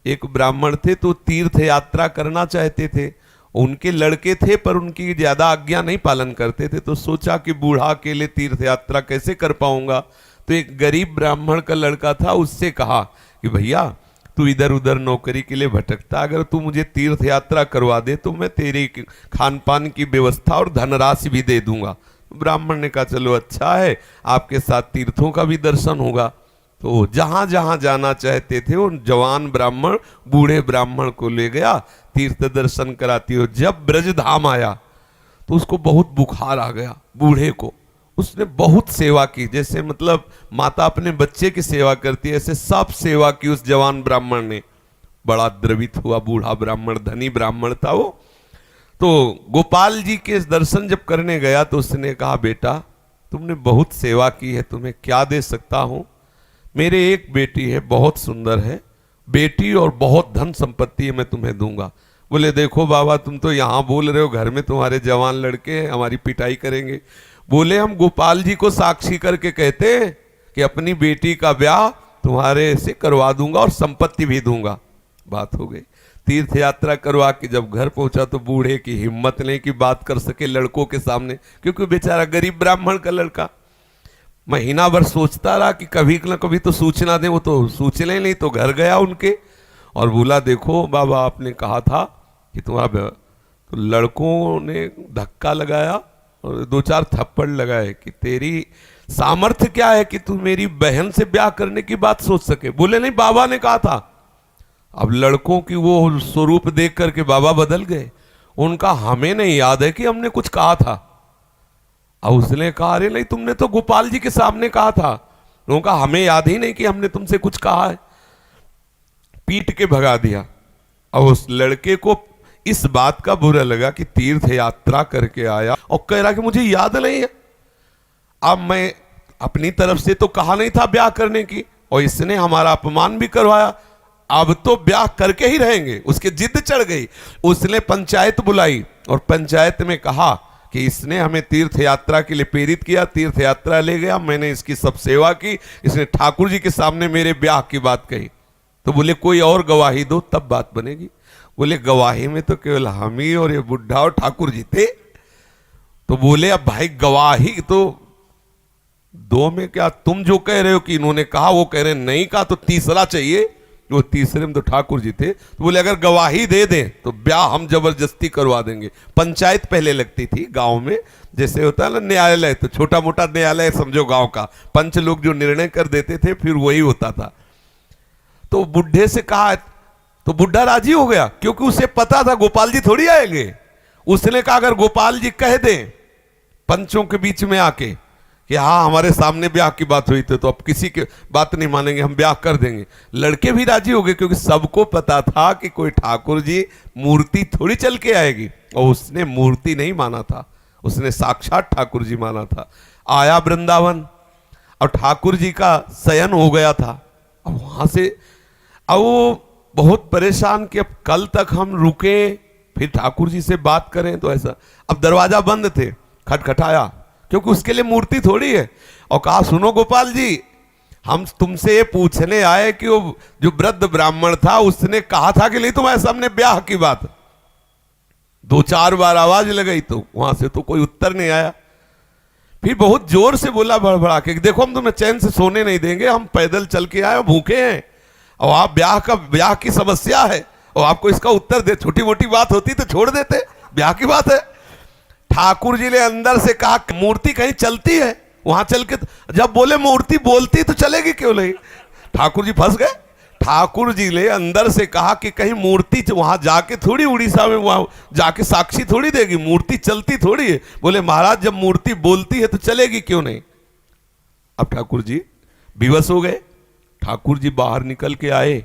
एक ब्राह्मण थे तो तीर्थ यात्रा करना चाहते थे, उनके लड़के थे पर उनकी ज्यादा आज्ञा नहीं पालन करते थे, तो सोचा कि बूढ़ा अकेले तीर्थ यात्रा कैसे कर पाऊंगा। तो एक गरीब ब्राह्मण का लड़का था, उससे कहा कि भैया तू इधर उधर नौकरी के लिए भटकता, अगर तू मुझे तीर्थ यात्रा करवा दे तो मैं तेरी खान पान की व्यवस्था और धनराशि भी दे दूंगा। ब्राह्मण ने कहा चलो अच्छा है, आपके साथ तीर्थों का भी दर्शन होगा। तो जहां जहां जाना चाहते थे उन जवान ब्राह्मण बूढ़े ब्राह्मण को ले गया, तीर्थ दर्शन कराती हो। जब ब्रज धाम आया तो उसको बहुत बुखार आ गया बूढ़े को। उसने बहुत सेवा की, जैसे मतलब माता अपने बच्चे की सेवा करती है ऐसे सब सेवा की उस जवान ब्राह्मण ने। बड़ा द्रवित हुआ बूढ़ा ब्राह्मण, धनी ब्राह्मण था वो। तो गोपाल जी के दर्शन जब करने गया तो उसने कहा बेटा तुमने बहुत सेवा की है, तुम्हें क्या दे सकता हूं। मेरे एक बेटी है, बहुत सुंदर है बेटी और बहुत धन संपत्ति है, मैं तुम्हें दूंगा। बोले देखो बाबा तुम तो यहाँ बोल रहे हो, घर में तुम्हारे जवान लड़के हैं, हमारी पिटाई करेंगे। बोले हम गोपाल जी को साक्षी करके कहते हैं कि अपनी बेटी का ब्याह तुम्हारे से करवा दूंगा और संपत्ति भी दूंगा। बात हो गई। तीर्थ यात्रा करवा के जब घर पहुंचा तो बूढ़े की हिम्मत नहीं कि बात कर सके लड़कों के सामने, क्योंकि बेचारा गरीब ब्राह्मण का लड़का। महीना भर सोचता रहा कि कभी न कभी तो सूचना दे, वो तो सूचना नहीं। तो घर गया उनके और बोला देखो बाबा आपने कहा था कि तुम्हारा, तो लड़कों ने धक्का लगाया और दो चार थप्पड़ लगाए कि तेरी सामर्थ्य क्या है कि तू मेरी बहन से ब्याह करने की बात सोच सके। बोले नहीं बाबा ने कहा था। अब लड़कों की वो स्वरूप देख करके बाबा बदल गए। उनका हमें नहीं याद है कि हमने कुछ कहा था। अब उसने कहा अरे नहीं तुमने तो गोपाल जी के सामने कहा था। उनका हमें याद ही नहीं कि हमने तुमसे कुछ कहा है। पीट के भगा दिया। अब उस लड़के को इस बात का बुरा लगा कि तीर्थ यात्रा करके आया और कह रहा कि मुझे याद नहीं है। अब मैं अपनी तरफ से तो कहा नहीं था ब्याह करने की, और इसने हमारा अपमान भी करवाया, अब तो ब्याह करके ही रहेंगे। उसके जिद चढ़ गई। उसने पंचायत बुलाई और पंचायत में कहा कि इसने हमें तीर्थ यात्रा के लिए प्रेरित किया, तीर्थ यात्रा ले गया, मैंने इसकी सब सेवा की, इसने ठाकुर जी के सामने मेरे ब्याह की बात कही। तो बोले कोई और गवाही दो तब बात बनेगी। बोले गवाही में तो केवल हम ही और ये बुढ़ा और ठाकुर जी थे। तो बोले अब भाई गवाही तो दो में क्या, तुम जो कह रहे हो कि इन्होंने कहा वो कह रहे नहीं कहा, तो तीसरा चाहिए। वो तीसरे में तो ठाकुर जी थे। तो बोले अगर गवाही दे दें तो ब्याह हम जबरदस्ती करवा देंगे। पंचायत पहले लगती थी गांव में, जैसे होता है ना न्यायालय, तो छोटा मोटा न्यायालय समझो गांव का, पंच लोग जो निर्णय कर देते थे फिर वही होता था। तो बुढ़े से कहा तो बुढ़ा राजी हो गया, क्योंकि उसे पता था गोपाल जी थोड़ी आएंगे। उसने कहा अगर गोपाल जी कह दें पंचों के बीच में आके कि हाँ हमारे सामने ब्याह की बात हुई थी, तो अब किसी की बात नहीं मानेंगे, हम ब्याह कर देंगे। लड़के भी राजी हो गए, क्योंकि सबको पता था कि कोई ठाकुर जी मूर्ति थोड़ी चल के आएगी। और उसने मूर्ति नहीं माना था, उसने साक्षात ठाकुर जी माना था। आया वृंदावन और ठाकुर जी का शयन हो गया था। अब वहां से अब वो बहुत परेशान कि अब कल तक हम रुके फिर ठाकुर जी से बात करें, तो ऐसा। अब दरवाजा बंद थे, खटखटाया, क्योंकि उसके लिए मूर्ति थोड़ी है, और कहा सुनो गोपाल जी हम तुमसे ये पूछने आए कि वो जो वृद्ध ब्राह्मण था उसने कहा था कि नहीं तुम्हारे सामने ब्याह की बात। दो चार बार आवाज लगाई तो वहां से तो कोई उत्तर नहीं आया। फिर बहुत जोर से बोला भड़बड़ा के, देखो हम तुम्हें चैन से सोने नहीं देंगे, हम पैदल चल के आए, भूखे हैं, और आप ब्याह की समस्या है और आपको इसका उत्तर दे। छोटी मोटी बात होती तो छोड़ देते, ब्याह की बात है। ठाकुर जी ने अंदर से कहा मूर्ति कहीं चलती है, वहां चल के, जब बोले मूर्ति बोलती तो चलेगी क्यों नहीं। ठाकुर जी फंस गए। ठाकुर जी ने अंदर से कहा कि कहीं मूर्ति वहां जाके थोड़ी उड़ीसा में वहां जाके साक्षी थोड़ी देगी, मूर्ति चलती थोड़ी है। बोले महाराज जब मूर्ति बोलती है तो चलेगी क्यों नहीं। अब ठाकुर जी विवश हो गए। ठाकुर जी बाहर निकल के आए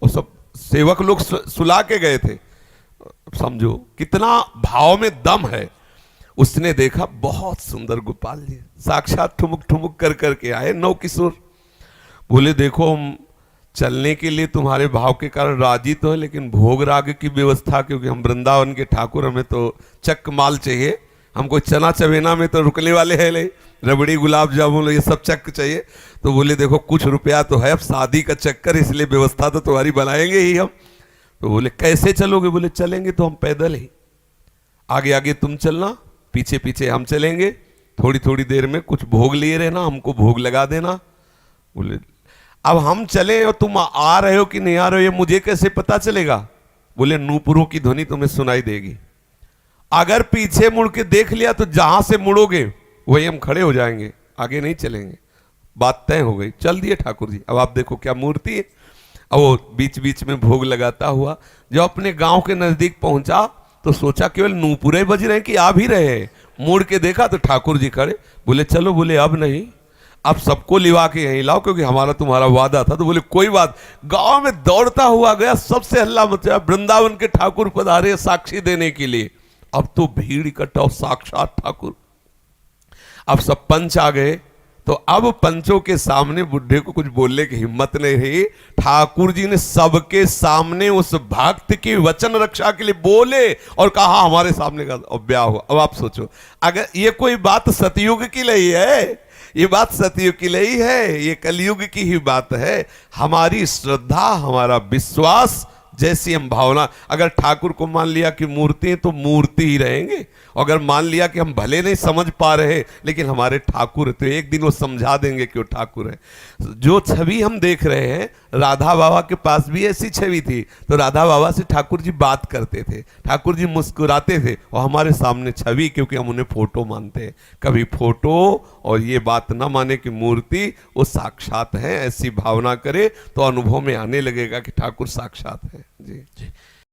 और सब सेवक लोग सुला के गए थे। समझो कितना भाव में दम है। उसने देखा बहुत सुंदर गोपाल जी साक्षात ठुमुक ठुमुक कर करके आए, नौ किशोर। बोले देखो हम चलने के लिए तुम्हारे भाव के कारण राजी तो है, लेकिन भोग राग की व्यवस्था, क्योंकि हम वृंदावन के ठाकुर, हमें तो चक माल चाहिए, हमको चना चवेना में तो रुकने वाले हैं नहीं, रबड़ी गुलाब जामुन ये सब चक्कर चाहिए। तो बोले देखो कुछ रुपया तो है, अब शादी का चक्कर, इसलिए व्यवस्था तो तुम्हारी बनाएंगे ही हम। तो बोले कैसे चलोगे? बोले चलेंगे तो हम पैदल ही, आगे आगे तुम चलना, पीछे पीछे हम चलेंगे, थोड़ी थोड़ी देर में कुछ भोग लिए रहना, हमको भोग लगा देना। बोले अब हम चले और तुम आ रहे हो कि नहीं आ रहे हो ये मुझे कैसे पता चलेगा? बोले नूपुरों की ध्वनि तुम्हें सुनाई देगी, अगर पीछे मुड़ के देख लिया तो जहां से मुड़ोगे वही हम खड़े हो जाएंगे, आगे नहीं चलेंगे। बात तय हो गई, चल दिए ठाकुर जी। अब आप देखो क्या मूर्ति है। अब वो बीच बीच में भोग लगाता हुआ जब अपने गांव के नजदीक पहुंचा तो सोचा केवल नूपुरे बज रहे हैं कि आ भी रहे हैं। मुड़ के देखा तो ठाकुर जी खड़े। बोले चलो, बोले अब नहीं, अब सबको लिवा के यहीं लाओ क्योंकि हमारा तुम्हारा वादा था। तो बोले कोई बात। गांव में दौड़ता हुआ गया, सबसे हल्ला मचा, वृंदावन के ठाकुर पधारे साक्षी देने के लिए। अब तो भीड़ इकट्ठा, साक्षात ठाकुर। अब सब पंच आ गए, तो अब पंचों के सामने बुढ़े को कुछ बोलने की हिम्मत नहीं रही। ठाकुर जी ने सबके सामने उस भक्त की वचन रक्षा के लिए बोले और कहा हमारे सामने का ब्याह हुआ। अब आप सोचो, अगर ये कोई बात सतयुग की नहीं है, ये बात सतयुग की नहीं है, ये कलयुग की ही बात है। हमारी श्रद्धा, हमारा विश्वास, जैसी हम भावना, अगर ठाकुर को मान लिया कि मूर्ति है तो मूर्ति ही रहेंगे, अगर मान लिया कि हम भले नहीं समझ पा रहे लेकिन हमारे ठाकुर है तो एक दिन वो समझा देंगे कि वो ठाकुर है। जो छवि हम देख रहे हैं, राधा बाबा के पास भी ऐसी छवि थी, तो राधा बाबा से ठाकुर जी बात करते थे, ठाकुर जी मुस्कुराते थे, और हमारे सामने छवि, क्योंकि हम उन्हें फोटो मानते हैं। कभी फोटो और ये बात ना माने कि मूर्ति वो साक्षात है, ऐसी भावना करे तो अनुभव में आने लगेगा कि ठाकुर साक्षात है। जी।